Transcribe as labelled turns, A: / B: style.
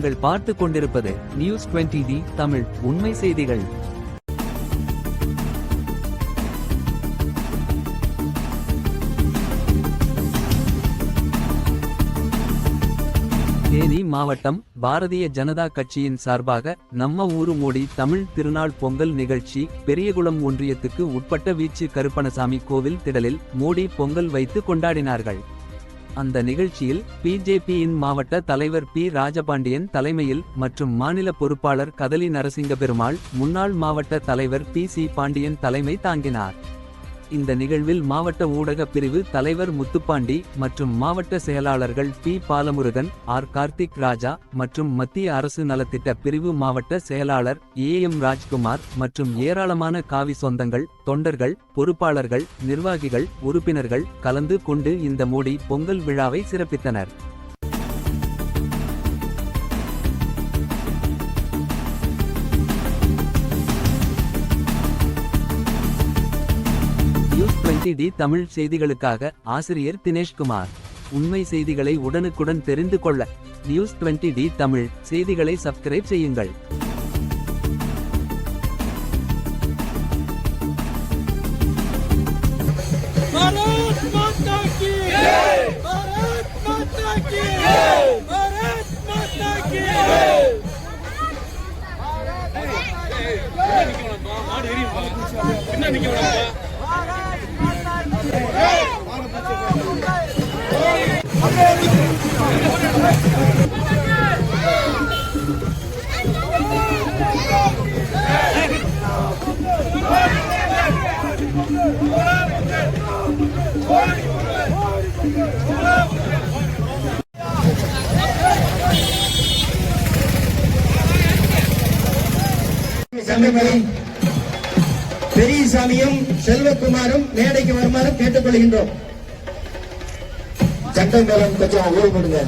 A: நீங்கள் பார்த்து கொண்டிருப்பது நியூஸ் 20D தமிழ் உண்மை செய்திகள். தேனி மாவட்டம் பாரதிய ஜனதா கட்சியின் சார்பாக நம்ம ஊரு மோடி தமிழ் திருநாள் பொங்கல் நிகழ்ச்சி பெரியகுளம் ஒன்றியத்துக்கு உட்பட்ட வீச்சு கருப்பணசாமி கோவில் திடலில் மோடி பொங்கல் வைத்து கொண்டாடினார்கள். அந்த நிகழ்ச்சியில் பிஜேபியின் மாவட்ட தலைவர் பி ராஜபாண்டியன் தலைமையில் மற்றும் மாநில பொறுப்பாளர் கதலி நரசிங்கபெருமாள், முன்னாள் மாவட்ட தலைவர் பி சி பாண்டியன் தலைமை தாங்கினார். இந்த நிகழ்வில் மாவட்ட ஊடக பிரிவு தலைவர் முத்துப்பாண்டி மற்றும் மாவட்ட செயலாளர்கள் பி பாலமுருகன், ஆர் கார்த்திக் ராஜா மற்றும் மத்திய அரசு நலத்திட்ட பிரிவு மாவட்ட செயலாளர் ஏஎம் ராஜ்குமார் மற்றும் ஏராளமான காவி சொந்தங்கள், தொண்டர்கள், பொறுப்பாளர்கள், நிர்வாகிகள், உறுப்பினர்கள் கலந்து கொண்டு இந்த மோடி பொங்கல் விழாவை சிறப்பித்தனர். நியூஸ் 20D தமிழ் செய்திகளுக்காக ஆசிரியர் தினேஷ்குமார். உண்மை செய்திகளை உடனுக்குடன் தெரிந்து கொள்ள நியூஸ் 20D தமிழ் செய்திகளை சப்ஸ்கிரைப் செய்யுங்கள்.
B: भारत माता की जय, भारत माता की जय, भारत माता की जय.
C: பெரியசாமியும் செல்வகுமாரும் மேடைக்கு வருமாறு கேட்டுக்கொள்கின்றோம். சட்டம் மேலும் கொஞ்சம் ஓய்வு கொடுங்க.